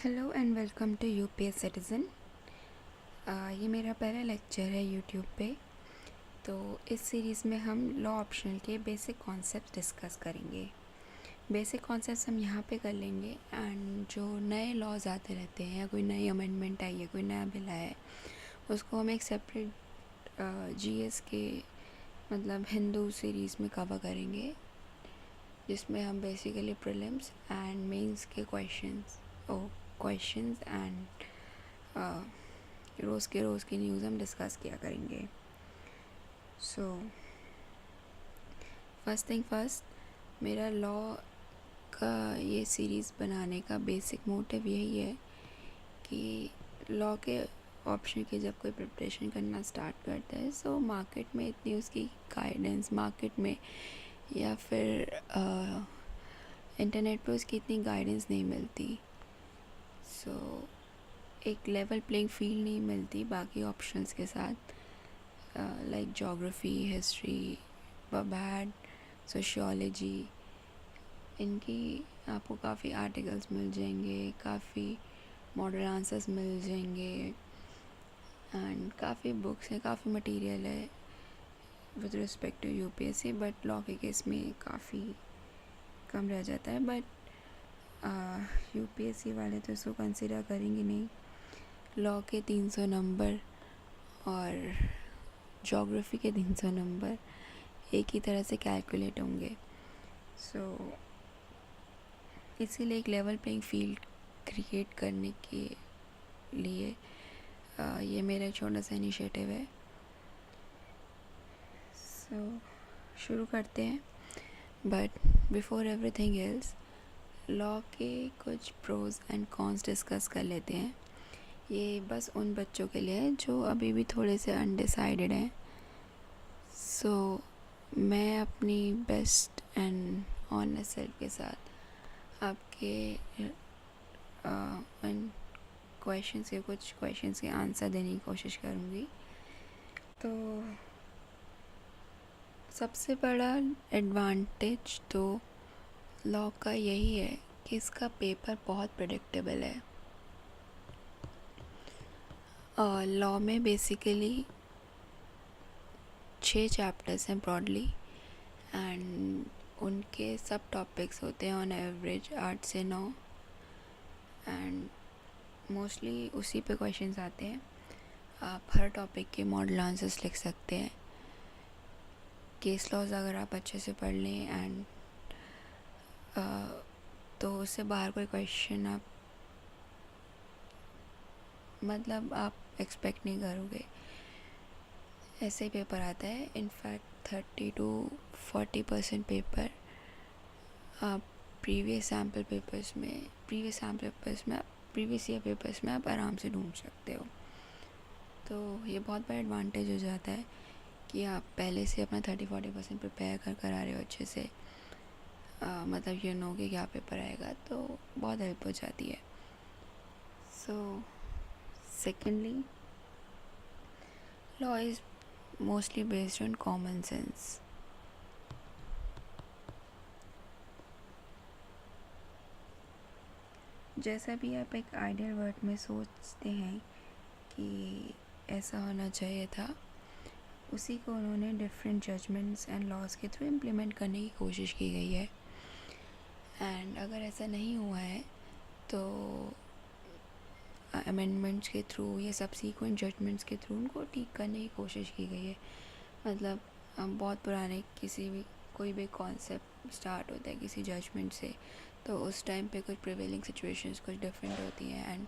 Hello and welcome to UPS citizen. ये मेरा पहला लेक्चर है यूट्यूब पे। तो इस सीरीज़ में हम लॉ ऑप्शनल के बेसिक कॉन्सेप्ट डिस्कस करेंगे। बेसिक कॉन्सेप्ट्स हम यहाँ पे कर लेंगे एंड जो नए लॉज आते रहते हैं या कोई नई अमेंडमेंट आई है, कोई नया बिल आया है, उसको हम एक सेपरेट जीएस के मतलब हिंदू सीरीज़ में कवर करेंगे, जिसमें हम बेसिकली प्रीलिम्स एंड मेंस के क्वेश्चंस एंड रोज़ की न्यूज़ हम डिस्कस किया करेंगे। सो फर्स्ट थिंग फर्स्ट, मेरा लॉ का ये सीरीज़ बनाने का बेसिक मोटिव यही है कि लॉ के ऑप्शन की जब कोई प्रिपरेशन करना स्टार्ट करता है सो मार्केट में इतनी उसकी गाइडेंस मार्केट में या फिर इंटरनेट पे उसकी इतनी गाइडेंस नहीं मिलती। सो एक लेवल प्लेइंग फील्ड नहीं मिलती बाकी ऑप्शंस के साथ, लाइक ज्योग्राफी, हिस्ट्री, पबैड, सोशियोलॉजी। इनकी आपको काफ़ी आर्टिकल्स मिल जाएंगे, काफ़ी मॉडल आंसर्स मिल जाएंगे एंड काफ़ी बुक्स हैं, काफ़ी मटेरियल है with respect to UPSC. But law के केस में काफ़ी कम रह जाता है, बट यूपीएससी वाले तो इसको कंसिडर करेंगे नहीं। लॉ के 300 नंबर और ज्योग्राफी के 300 नंबर एक ही तरह से कैलकुलेट होंगे। सो इसीलिए एक लेवल प्लेइंग फील्ड क्रिएट करने के लिए ये मेरा छोटा सा इनिशिएटिव है। सो शुरू करते हैं, but before everything else law के कुछ प्रोज एंड कॉन्स डिस्कस कर लेते हैं। ये बस उन बच्चों के लिए है जो अभी भी थोड़े से अनडिसाइडेड हैं। सो मैं अपनी बेस्ट एंड ऑनेस्ट सेल्फ के साथ आपके इन कुछ क्वेश्चंस के आंसर देने की कोशिश करूँगी। तो सबसे बड़ा एडवांटेज तो लॉ का यही है कि इसका पेपर बहुत प्रेडिक्टेबल है। लॉ में बेसिकली 6 चैप्टर्स हैं ब्रॉडली एंड उनके सब टॉपिक्स होते हैं ऑन एवरेज 8 से 9 एंड मोस्टली उसी पे क्वेश्चंस आते हैं। आप हर टॉपिक के मॉडल आंसर्स लिख सकते हैं। केस लॉज अगर आप अच्छे से पढ़ लें एंड तो उससे बाहर कोई क्वेश्चन आप मतलब आप एक्सपेक्ट नहीं करोगे, ऐसे ही पेपर आता है। इनफैक्ट 30 to 40% पेपर आप प्रीवियस ईयर पेपर्स में आप आराम से ढूंढ सकते हो। तो ये बहुत बड़ा एडवांटेज हो जाता है कि आप पहले से अपना 30-40% प्रिपेयर कर आ रहे हो अच्छे से, मतलब यू नो कि क्या पेपर आएगा, तो बहुत हेल्प हो जाती है। So secondly, law is mostly based on common sense. जैसा भी आप एक आइडियल वर्ड में सोचते हैं कि ऐसा होना चाहिए था, उसी को उन्होंने डिफरेंट जजमेंट्स एंड लॉज के थ्रू इम्प्लीमेंट करने की कोशिश की गई है। एंड अगर ऐसा नहीं हुआ है तो अमेंडमेंट्स के थ्रू या सब्सीक्वेंट जजमेंट्स के थ्रू उनको ठीक करने की कोशिश की गई है। मतलब बहुत पुराने कोई भी कॉन्सेप्ट स्टार्ट होता है किसी जजमेंट से, तो उस टाइम पे कुछ प्रिवेलिंग सिचुएशंस कुछ डिफरेंट होती हैं and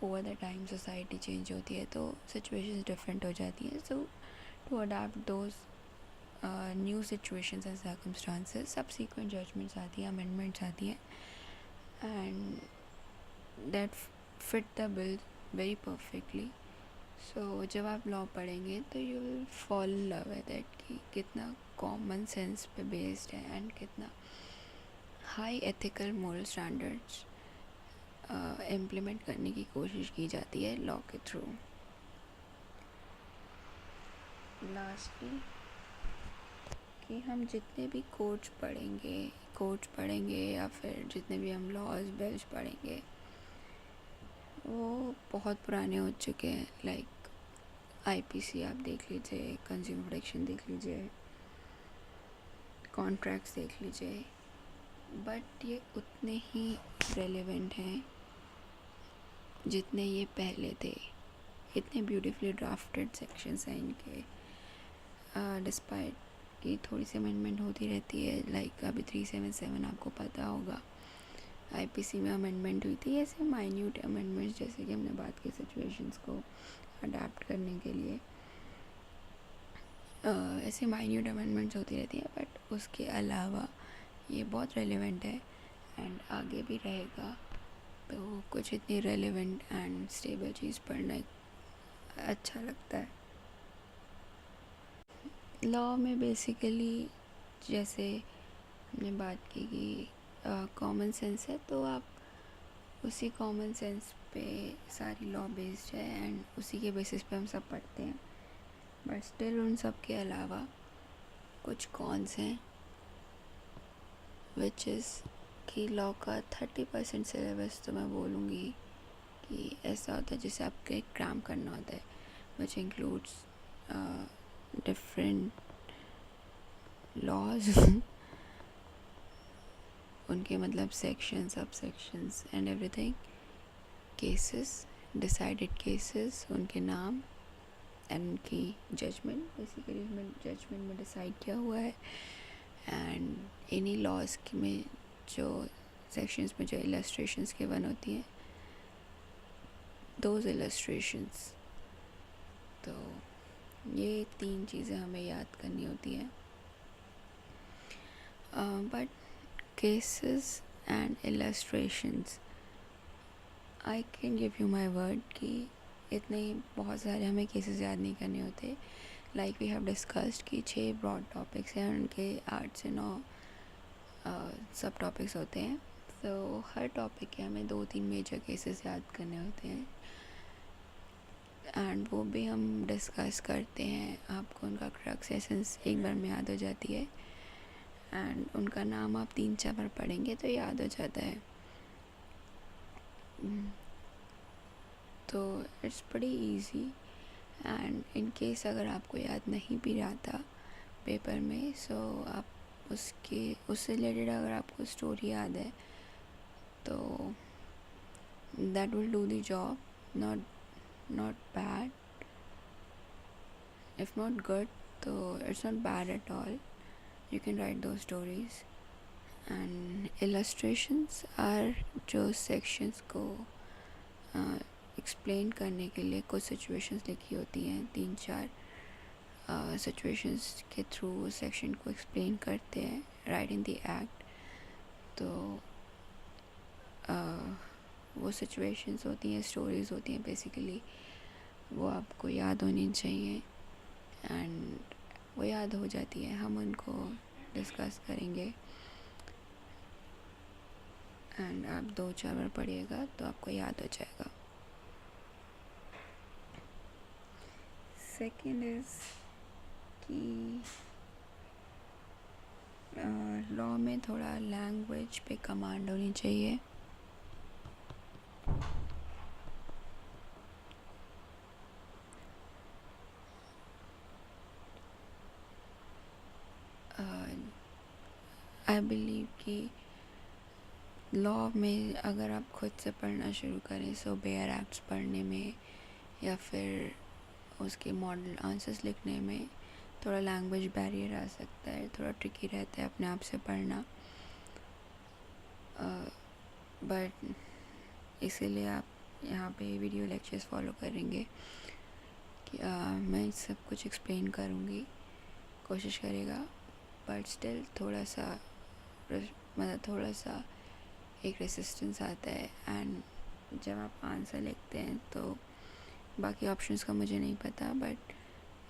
over the time society change होती है तो सिचुएशंस डिफरेंट हो जाती हैं। So to adapt those new situations and circumstances subsequent judgments आती हैं, अमेंडमेंट्स आती हैं and that fit the bill very perfectly. So जब आप लॉ पढ़ेंगे तो you will fall in love with it कि कितना कॉमन सेंस पे बेस्ड है एंड कितना high ethical moral standards implement करने की कोशिश की जाती है लॉ के थ्रू। लास्टली, कि हम जितने भी कोड्स पढ़ेंगे या फिर जितने भी हम लॉज बिल्स पढ़ेंगे, वो बहुत पुराने हो चुके हैं, लाइक आईपीसी आप देख लीजिए, कंज्यूमर प्रोटेक्शन देख लीजिए, कॉन्ट्रैक्ट्स देख लीजिए, बट ये उतने ही रेलेवेंट हैं जितने ये पहले थे। इतने ब्यूटीफुली ड्राफ्टेड सेक्शंस हैं इनके, डिस्पाइट कि थोड़ी सी अमेंडमेंट होती रहती है। लाइक अभी 377 आपको पता होगा आईपीसी में अमेंडमेंट हुई थी। ऐसे माइन्यूट अमेंडमेंट्स, जैसे कि हमने बात की सिचुएशंस को अडेप्ट करने के लिए, ऐसे माइन्यूट अमेंडमेंट्स होती रहती हैं, बट उसके अलावा ये बहुत रेलेवेंट है एंड आगे भी रहेगा। तो कुछ इतनी रेलेवेंट एंड स्टेबल चीज़ पढ़ना अच्छा लगता है। लॉ में बेसिकली जैसे हमने बात की कि कॉमन सेंस है, तो आप उसी कॉमन सेंस पे सारी लॉ बेस्ड है एंड उसी के बेसिस पे हम सब पढ़ते हैं। बट स्टिल उन सब के अलावा कुछ कॉन्स हैं, विच इज़ कि लॉ का 30% सिलेबस तो मैं बोलूँगी कि ऐसा होता है जिसे आपको एक क्रैम करना होता है, विच इंक्लूड्स डिफरेंट लॉज उनके मतलब सेक्शन, सब sections and everything, cases, decided cases, उनके नाम एंड उनकी जजमेंट, बेसिकली उसमें जजमेंट में डिसाइड किया हुआ है। एंड इन्हीं लॉज में जो सेक्शंस में जो इलस्ट्रेशंस गिवन होती हैं, दोज इलस्ट्रेशंस, तो ये 3 चीज़ें हमें याद करनी होती हैं। But cases and illustrations, I can give you my word कि इतने बहुत सारे हमें केसेस याद नहीं करने होते। लाइक वी हैव डिस्कस्ड कि 6 ब्रॉड टॉपिक्स हैं, उनके 8 से 9 सब टॉपिक्स होते हैं। तो हर टॉपिक के हमें 2-3 मेजर केसेस याद करने होते हैं एंड वो भी हम डिस्कस करते हैं। आपको उनका क्रक्स एसेंस एक बार में याद हो जाती है एंड उनका नाम आप 3-4 बार पढ़ेंगे तो याद हो जाता है। तो इट्स बड़ी ईजी एंड इन केस अगर आपको याद नहीं भी रहता पेपर में, सो आप उससे रिलेटेड अगर आपको स्टोरी याद है तो that will do the job. Not bad, if not good तो it's not bad at all, you can write दो स्टोरीज। एंड इलस्ट्रेशंस आर जो सेक्शंस को एक्सप्लेन करने के लिए कुछ सिचुएशंस लिखी होती हैं, 3-4 सिचुएशंस के थ्रू सेक्शन को एक्सप्लेन करते हैं राइट इन द एक्ट। तो वो सिचुएशंस होती हैं, स्टोरीज़ होती हैं, बेसिकली वो आपको याद होनी चाहिए एंड वो याद हो जाती है। हम उनको डिस्कस करेंगे एंड आप 2-4 बार पढ़िएगा तो आपको याद हो जाएगा। सेकेंड इज़ कि लॉ में थोड़ा लैंग्वेज पे कमांड होनी चाहिए। आई बिलीव कि लॉ में अगर आप खुद से पढ़ना शुरू करें, सो बेयर एक्ट्स पढ़ने में या फिर उसके मॉडल आंसर्स लिखने में थोड़ा लैंग्वेज बैरियर आ सकता है, थोड़ा ट्रिकी रहता है अपने आप से पढ़ना। बट इसीलिए आप यहाँ पे वीडियो लेक्चर्स फॉलो करेंगे कि मैं सब कुछ एक्सप्लेन करूँगी, कोशिश करेगा। बट स्टिल थोड़ा सा एक रेसिस्टेंस आता है एंड जब आप आंसर लिखते हैं तो बाकी ऑप्शंस का मुझे नहीं पता, बट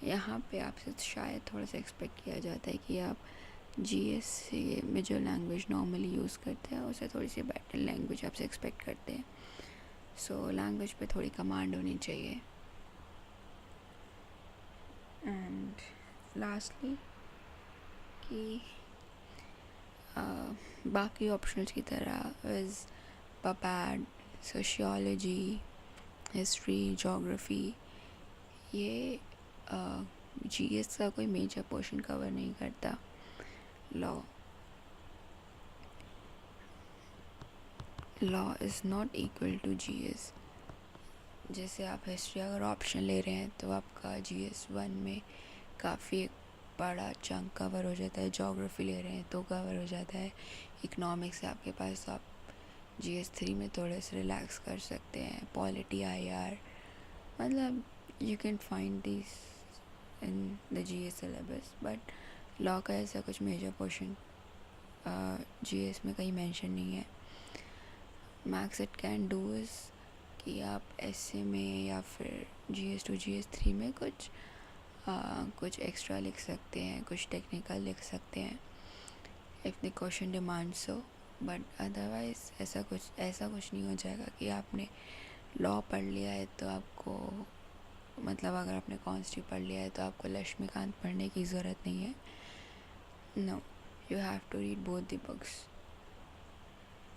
यहाँ पे आपसे शायद थोड़ा सा एक्सपेक्ट किया जाता है कि आप जीएस में जो लैंग्वेज नॉर्मली यूज़ करते हैं उससे थोड़ी सी बेटर लैंग्वेज आपसे एक्सपेक्ट करते हैं। सो लैंग्वेज पे थोड़ी कमांड होनी चाहिए। एंड लास्टली कि बाकी ऑप्शंस की तरह is PubAd, sociology, history, geography, ये जीएस का कोई मेजर पोर्शन कवर नहीं करता। Law is not equal to GS. जैसे आप हिस्ट्री अगर ऑप्शन ले रहे हैं तो आपका जीएस 1 में काफ़ी एक बड़ा चंक कवर हो जाता है, जोग्राफ़ी ले रहे हैं तो कवर हो जाता है, इकोनॉमिक्स है आपके पास तो आप जीएस 3 में थोड़े से रिलैक्स कर सकते हैं, पॉलिटी, आईआर, मतलब you can find this in the GS syllabus. But law का ऐसा कुछ मेजर पोर्शन जीएस में कहीं मेंशन नहीं है। Max it can do is कि आप एसए में या फिर जीएस 2 जीएस 3 में कुछ एक्स्ट्रा लिख सकते हैं, कुछ टेक्निकल लिख सकते हैं if the question demand so. But otherwise ऐसा कुछ नहीं हो जाएगा कि आपने लॉ पढ़ लिया है तो आपको, मतलब अगर आपने कॉन्स्टी पढ़ लिया है तो आपको लक्ष्मीकांत पढ़ने की ज़रूरत नहीं है। No, you have to read both the books.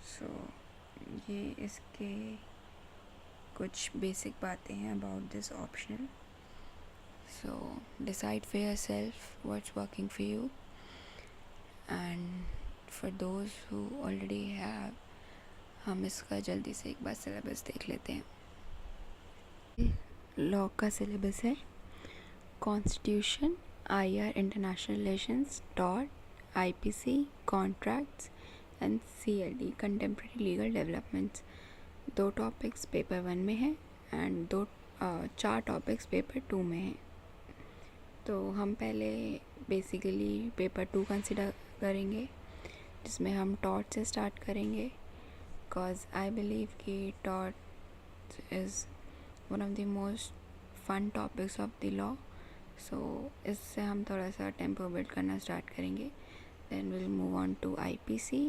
So ये इसके कुछ बेसिक बातें हैं about this optional. So decide for yourself what's working for you, and for those who already have, हम इसका जल्दी से एक बार सिलेबस देख लेते हैं। लॉ का सिलेबस है constitution, IR, international relations, tort, IPC, contracts and CLD, contemporary legal developments. 2 topics paper 1 में है एंड 4 टॉपिक्स पेपर 2 में है। तो हम पहले बेसिकली पेपर 2 कंसिडर करेंगे, जिसमें हम टॉर्ट से स्टार्ट करेंगे, बिकॉज आई बिलीव कि tort is one of the most fun topics of the law. So इससे हम थोड़ा सा टेम्पो बिल्ड करना स्टार्ट करेंगे। Then will move on to IPC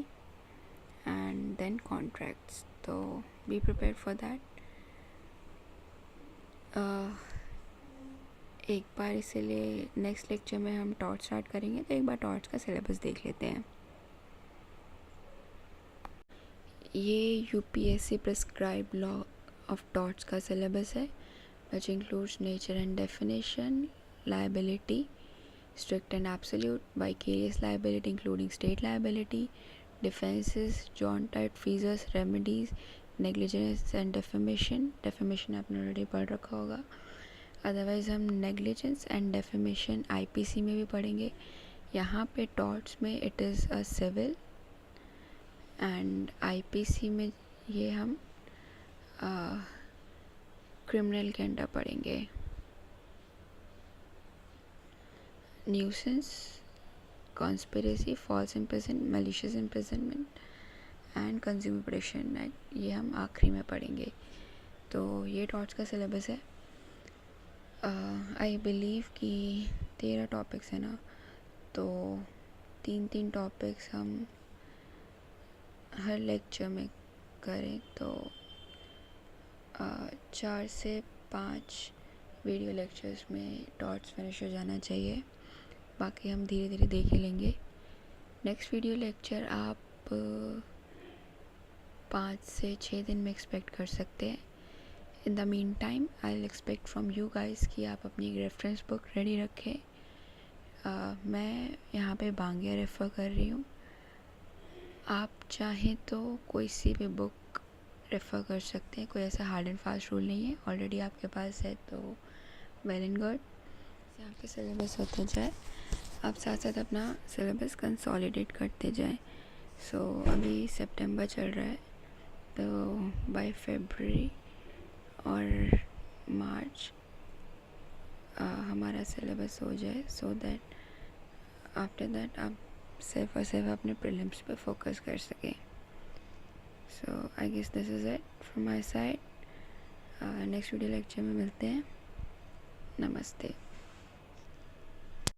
and then contracts. तो बी प्रिपेयर्ड फॉर दैट। एक बार इसीलिए नेक्स्ट लेक्चर में हम टॉर्च स्टार्ट करेंगे, तो एक बार टॉर्च का सिलेबस देख लेते हैं। ये UPSC prescribe law of torch का सिलेबस है, which includes nature and definition, liability, strict and absolute, vicarious liability including state liability, defenses, joint feasors, remedies, negligence and defamation। defamation आपने ऑलरेडी पढ़ रखा होगा। अदरवाइज़ हम नेग्लिजेंस एंड डेफेमेशन आईपीसी में भी पढ़ेंगे। यहाँ पे टॉर्ट्स में it is a civil and IPC में ये हम क्रिमिनल के अंडर पढ़ेंगे। Nuisance, conspiracy, false imprisonment, malicious imprisonment and consumer protection act, ये हम आखिरी में पढ़ेंगे। तो ये टॉर्ट्स का सिलेबस है। आई बिलीव कि 13 टॉपिक्स है ना, तो 3 टॉपिक्स हम हर लेक्चर में करें तो 4 से 5 वीडियो लेक्चर्स में टॉर्ट्स फिनिश हो जाना चाहिए। बाकी हम धीरे धीरे देख ही लेंगे। नेक्स्ट वीडियो लेक्चर आप 5 से 6 दिन में एक्सपेक्ट कर सकते हैं। In the mean time I will expect from you guys कि आप अपनी रेफरेंस बुक रेडी रखें। मैं यहाँ पे बांग्या रेफ़र कर रही हूँ, आप चाहें तो कोई सी भी बुक रेफ़र कर सकते हैं, कोई ऐसा हार्ड एंड फास्ट रूल नहीं है। ऑलरेडी आपके पास है तो वेल एंड गुड। आपके सिलेबस होता जाए, आप साथ साथ अपना सिलेबस कंसोलिडेट करते जाएं। सो अभी सितंबर चल रहा है, तो बाय फरवरी और मार्च हमारा सिलेबस हो जाए, सो दैट आफ्टर दैट आप सिर्फ और सिर्फ अपने प्रीलिम्स पे फोकस कर सकें। So I guess this is it from my side. Next video lecture में मिलते हैं। नमस्ते।